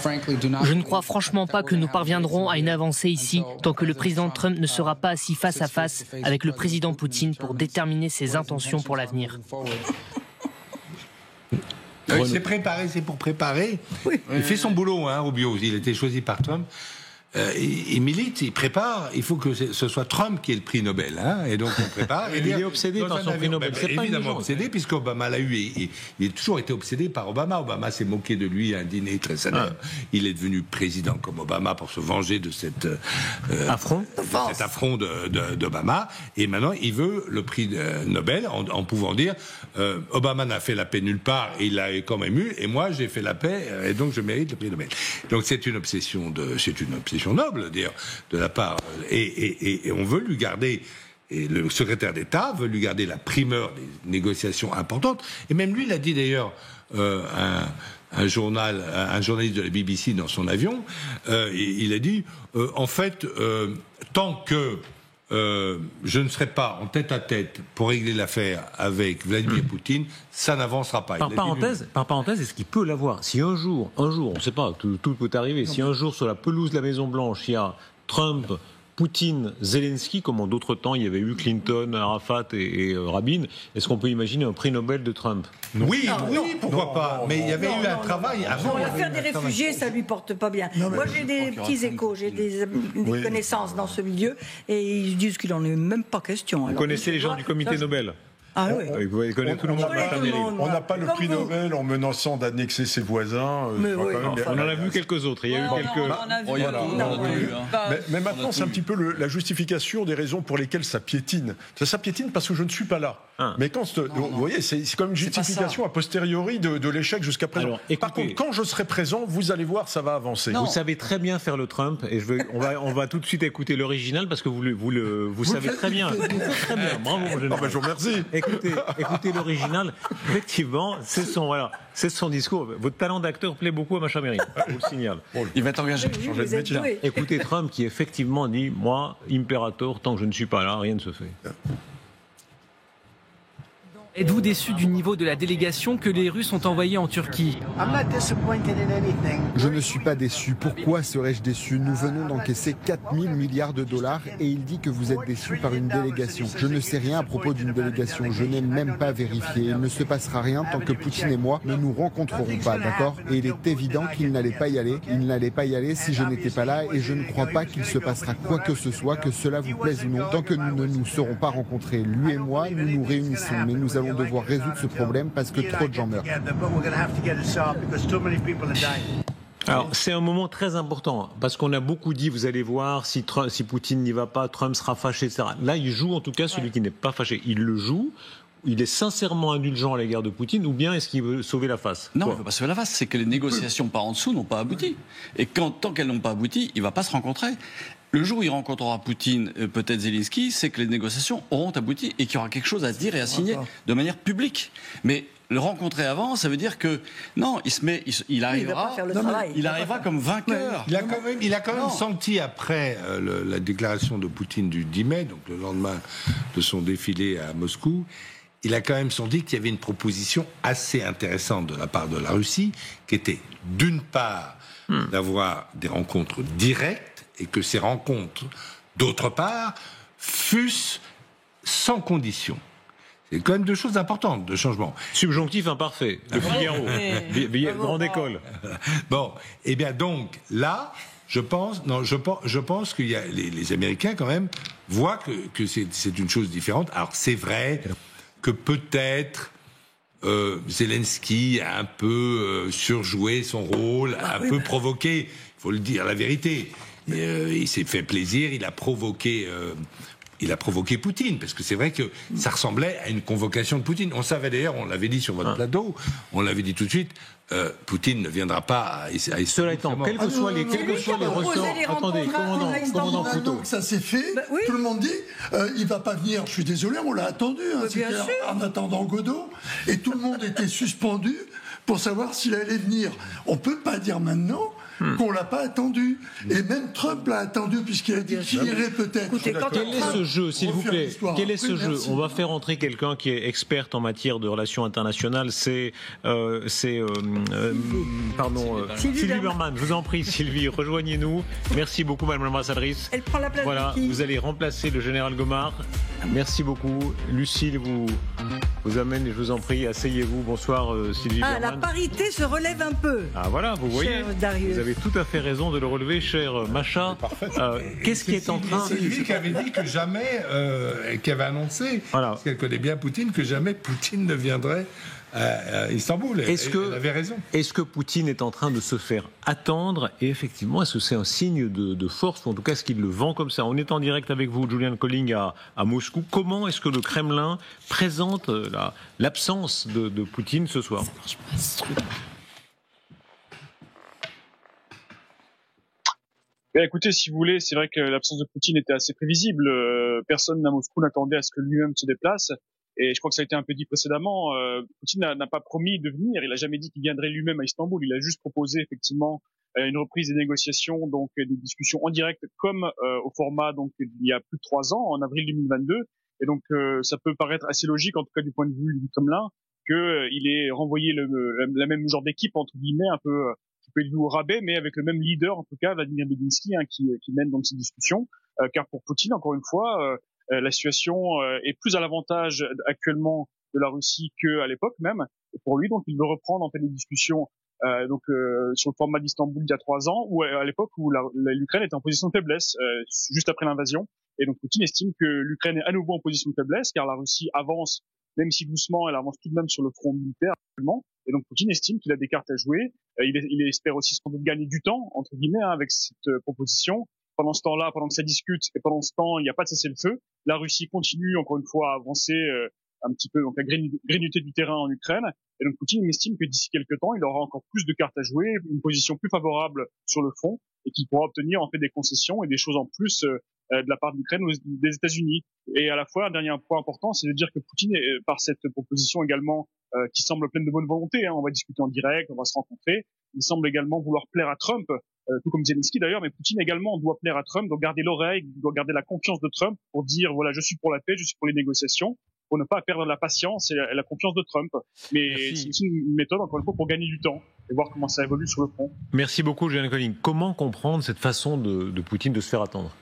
Je ne crois franchement pas que nous parviendrons à une avancée ici tant que le président Trump ne sera pas assis face à face avec le président Poutine pour déterminer ses intentions pour l'avenir. C'est préparé, c'est pour préparer. Oui. Il fait son boulot, Rubio. Il a été choisi par Trump. Il milite, il prépare. Il faut que ce soit Trump qui ait le prix Nobel, et donc on prépare. Il est obsédé par son prix Nobel. C'est pas évidemment obsédé, puisqu'Obama l'a eu. Il a toujours été obsédé par Obama. Obama s'est moqué de lui à un dîner très célèbre. Il est devenu président comme Obama pour se venger de cet affront d'Obama. Et maintenant, il veut le prix Nobel en pouvant dire Obama n'a fait la paix nulle part et il l'a quand même eu. Et moi, j'ai fait la paix et donc je mérite le prix Nobel. Donc c'est une obsession noble, d'ailleurs, de la part, et on veut lui garder, et le secrétaire d'État veut lui garder la primeur des négociations importantes, et même lui l'a dit d'ailleurs, un journaliste de la BBC dans son avion, il a dit, en fait, tant que je ne serai pas en tête-à-tête pour régler l'affaire avec Vladimir Poutine, ça n'avancera pas. Par parenthèse, est-ce qu'il peut l'avoir? Si un jour, on ne sait pas, tout peut arriver, si un jour sur la pelouse de la Maison-Blanche, il y a Trump, Poutine, Zelensky, comme en d'autres temps il y avait eu Clinton, Arafat et Rabin, est-ce qu'on peut imaginer un prix Nobel de Trump? Oui, pourquoi pas. Mais il y avait eu un travail avant. L'affaire des réfugiés, ça lui porte pas bien. Moi, j'ai des petits échos, j'ai des connaissances dans ce milieu, et ils disent qu'il en est même pas question. Vous connaissez les gens du comité Nobel? Ah oui. Vous connaissez tout le monde. On n'a pas le prix Nobel en menaçant d'annexer ses voisins. On en a vu quelques autres. Il y a eu quelques. Mais maintenant, c'est un petit peu la justification des raisons pour lesquelles ça piétine. Ça piétine parce que je ne suis pas là. Mais quand vous voyez, c'est comme une justification a posteriori de l'échec jusqu'à présent. Alors, écoutez, par contre, quand je serai présent, vous allez voir, ça va avancer. Vous savez très bien faire le Trump, et on va tout de suite écouter l'original parce que vous savez très bien. Très bien. Bravo, mon général. Je vous remercie. Écoutez l'original. Effectivement, c'est son discours. Votre talent d'acteur plaît beaucoup à Macha Mery. Je vous le signale. Il va être engagé pour changer de métier. Écoutez Trump qui effectivement dit, moi, impérator, tant que je ne suis pas là, rien ne se fait. Êtes-vous déçu du niveau de la délégation que les Russes ont envoyée en Turquie? Je ne suis pas déçu. Pourquoi serais-je déçu? Nous venons d'encaisser 4 000 milliards de dollars et il dit que vous êtes déçu par une délégation. Je ne sais rien à propos d'une délégation. Je n'ai même pas vérifié. Il ne se passera rien tant que Poutine et moi ne nous rencontrerons pas, d'accord? Et il est évident qu'il n'allait pas y aller. Il n'allait pas y aller si je n'étais pas là et je ne crois pas qu'il se passera quoi que ce soit, que cela vous plaise ou non. Tant que nous ne nous serons pas rencontrés, lui et moi, nous nous réunissons. Mais nous allons devoir résoudre ce problème parce que trop de gens meurent. Alors, c'est un moment très important, parce qu'on a beaucoup dit, vous allez voir, si Poutine n'y va pas, Trump sera fâché, etc. Là, il joue en tout cas celui qui n'est pas fâché. Il le joue. Il est sincèrement indulgent à l'égard de Poutine, ou bien est-ce qu'il veut sauver la face? Non, il ne veut pas sauver la face, c'est que les négociations par en dessous n'ont pas abouti. Et tant qu'elles n'ont pas abouti, il ne va pas se rencontrer. Le jour où il rencontrera Poutine, peut-être Zelensky, c'est que les négociations auront abouti et qu'il y aura quelque chose à dire et à signer de manière publique. Mais le rencontrer avant, ça veut dire que non, il arrivera comme vainqueur. Il a quand même senti après la déclaration de Poutine du 10 mai, donc le lendemain de son défilé à Moscou, il a quand même senti qu'il y avait une proposition assez intéressante de la part de la Russie, qui était d'une part d'avoir des rencontres directes, et que ces rencontres, d'autre part, fussent sans condition. C'est quand même deux choses importantes de changement. Subjonctif imparfait, de Figaro, grande école. Bon, et bien donc, là, je pense qu'il y a les Américains, quand même, voient que c'est une chose différente. Alors, c'est vrai que peut-être Zelensky a un peu surjoué son rôle, un peu provoqué, il faut le dire, la vérité. Il s'est fait plaisir, il a provoqué Poutine, parce que c'est vrai que ça ressemblait à une convocation de Poutine. On savait d'ailleurs, on l'avait dit sur votre plateau, on l'avait dit tout de suite, Poutine ne viendra pas à Cela étant, quels que soient les ressorts... Attendez, commandant Couteau. Ça s'est fait, tout le monde dit, il va pas venir, je suis désolé, on l'a attendu, en attendant Godot, et tout le monde était suspendu pour savoir s'il allait venir. On peut pas dire maintenant qu'on l'a pas attendu. Et même Trump l'a attendu puisqu'il a dit qu'il irait peut-être. Quel est ce jeu, s'il vous plaît? Quel est ce jeu? On va faire entrer quelqu'un qui est experte en matière de relations internationales. C'est Sylvie Berman. Je vous en prie, Sylvie, rejoignez-nous. Merci beaucoup, Madame l'ambassadrice. Elle prend la place. Voilà, vous allez remplacer le général Gomard. Merci beaucoup. Lucille vous amène et je vous en prie, asseyez-vous. Bonsoir, Sylvie Berman. La parité se relève un peu. Ah voilà, vous voyez, vous avez tout à fait raison de le relever, cher Macha. Qu'est-ce qui est en train... C'est lui qui avait dit que jamais, qui avait annoncé, parce qu'elle connaît bien Poutine, que jamais Poutine ne viendrait à Istanbul. Elle avait raison. Est-ce que Poutine est en train de se faire attendre? Et effectivement, est-ce que c'est un signe de force, ou en tout cas, est-ce qu'il le vend comme ça? On est en direct avec vous, Julian Colling, à Moscou. Comment est-ce que le Kremlin présente l'absence de Poutine ce soir? Écoutez, si vous voulez, c'est vrai que l'absence de Poutine était assez prévisible. Personne à Moscou n'attendait à ce que lui-même se déplace. Et je crois que ça a été un peu dit précédemment. Poutine n'a pas promis de venir. Il a jamais dit qu'il viendrait lui-même à Istanbul. Il a juste proposé effectivement une reprise des négociations, donc des discussions en direct, comme au format donc il y a plus de 3 ans, en avril 2022. Et donc ça peut paraître assez logique, en tout cas du point de vue du Kremlin, qu'il ait renvoyé la même genre d'équipe entre guillemets, un peu qui peut être vu au rabais, mais avec le même leader en tout cas, Vladimir Medinsky, qui mène donc ces discussions. Car pour Poutine, encore une fois, la situation est plus à l'avantage actuellement de la Russie qu'à l'époque même. Et pour lui, donc, il veut reprendre en fait les discussions sur le format d'Istanbul il y a 3 ans, ou à l'époque où l'Ukraine était en position de faiblesse juste après l'invasion. Et donc Poutine estime que l'Ukraine est à nouveau en position de faiblesse, car la Russie avance, même si doucement, elle avance tout de même sur le front militaire actuellement. Et donc Poutine estime qu'il a des cartes à jouer. Il espère aussi sans doute gagner du temps entre guillemets avec cette proposition. Pendant ce temps-là, pendant que ça discute, et pendant ce temps, il n'y a pas de cessez-le-feu. La Russie continue encore une fois à avancer un petit peu, donc à grignoter du terrain en Ukraine. Et donc Poutine estime que d'ici quelques temps, il aura encore plus de cartes à jouer, une position plus favorable sur le front, et qu'il pourra obtenir en fait des concessions et des choses en plus de la part de l'Ukraine ou des États-Unis. Et à la fois, un dernier point important, c'est de dire que Poutine, par cette proposition également, qui semble pleine de bonne volonté, on va discuter en direct, on va se rencontrer, il semble également vouloir plaire à Trump, tout comme Zelensky d'ailleurs, mais Poutine également doit plaire à Trump, doit garder l'oreille, doit garder la confiance de Trump pour dire voilà, je suis pour la paix, je suis pour les négociations, pour ne pas perdre la patience et la confiance de Trump. Mais c'est aussi une méthode, encore une fois, pour gagner du temps et voir comment ça évolue sur le front. Merci beaucoup, Julian Colling. Comment comprendre cette façon de Poutine de se faire attendre?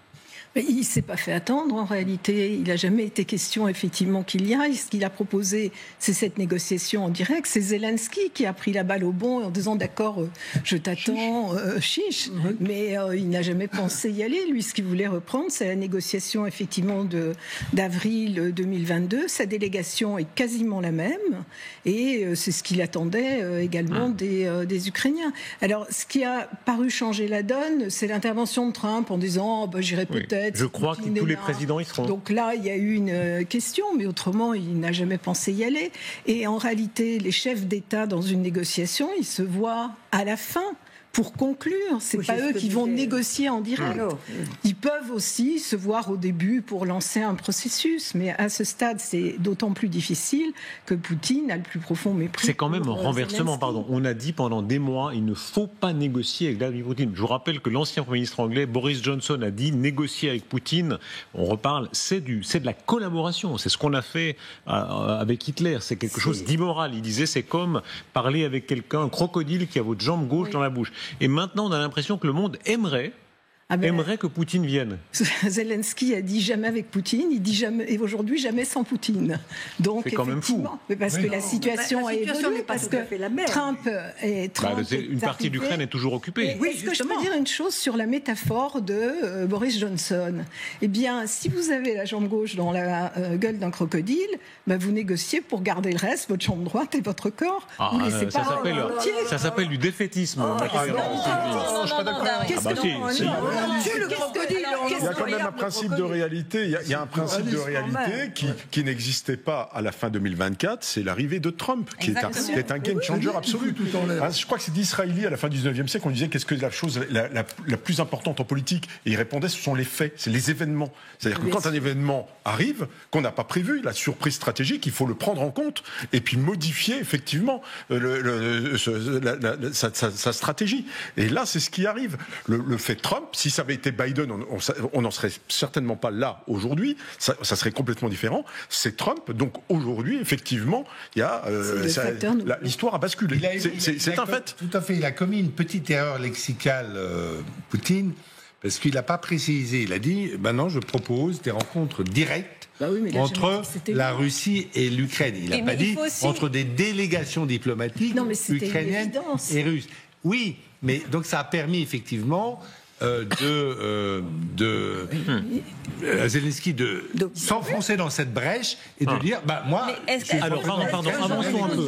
Mais il ne s'est pas fait attendre, en réalité. Il n'a jamais été question, effectivement, qu'il y aille. Ce qu'il a proposé, c'est cette négociation en direct. C'est Zelensky qui a pris la balle au bond en disant « D'accord, je t'attends, chiche ». Mais il n'a jamais pensé y aller. Lui, ce qu'il voulait reprendre, c'est la négociation, effectivement, d'avril 2022. Sa délégation est quasiment la même. Et c'est ce qu'il attendait également des Ukrainiens. Alors, ce qui a paru changer la donne, c'est l'intervention de Trump en disant « J'irai peut-être ». Je crois que tous les présidents y seront. Donc là, il y a eu une question, mais autrement, il n'a jamais pensé y aller. Et en réalité, les chefs d'État dans une négociation, ils se voient à la fin pour conclure. C'est pas eux qui vont négocier en direct. Ils peuvent aussi se voir au début pour lancer un processus, mais à ce stade, c'est d'autant plus difficile que Poutine a le plus profond mépris. C'est quand même un renversement, pardon. On a dit pendant des mois, il ne faut pas négocier avec Vladimir Poutine. Je vous rappelle que l'ancien Premier ministre anglais, Boris Johnson, a dit négocier avec Poutine, on reparle, c'est de la collaboration. C'est ce qu'on a fait avec Hitler. C'est quelque chose d'immoral. Il disait, c'est comme parler avec quelqu'un, un crocodile qui a votre jambe gauche dans la bouche. Et maintenant, on a l'impression que le monde aimerait que Poutine vienne. Zelensky a dit jamais avec Poutine, il dit jamais, et aujourd'hui jamais sans Poutine. Donc c'est quand même fou. Mais parce que la situation a évolué, parce que Trump une partie d'Ukraine est toujours occupée. Est-ce que je peux dire une chose sur la métaphore de Boris Johnson? Eh bien, si vous avez la jambe gauche dans la gueule d'un crocodile, vous négociez pour garder le reste, votre jambe droite et votre corps. Ça s'appelle du défaitisme. Qu'est-ce que Il y a quand même un principe de réalité. Il y a un principe de réalité qui n'existait pas à la fin 2024. C'est l'arrivée de Trump, qui est un game changer absolu. Je crois que c'est d'Israéli à la fin du 19e siècle. On disait qu'est-ce que la chose la plus importante en politique, et il répondait ce sont les faits, c'est les événements. C'est-à-dire que quand un événement arrive qu'on n'a pas prévu, la surprise stratégique, il faut le prendre en compte et puis modifier effectivement sa stratégie. Et là, c'est ce qui arrive. Le fait Trump, si ça avait été Biden, on n'en serait certainement pas là aujourd'hui. Ça serait complètement différent. C'est Trump. Donc aujourd'hui, effectivement, il y a l'histoire a basculé. C'est un fait. Tout à fait. Il a commis une petite erreur lexicale, Poutine, parce qu'il n'a pas précisé. Il a dit maintenant, je propose des rencontres directes entre la Russie et l'Ukraine. Il n'a pas dit entre des délégations diplomatiques ukrainiennes et russes. Oui, mais donc ça a permis effectivement Zelensky de s'enfoncer dans cette brèche et de dire moi. Alors, pardon, avançons un peu.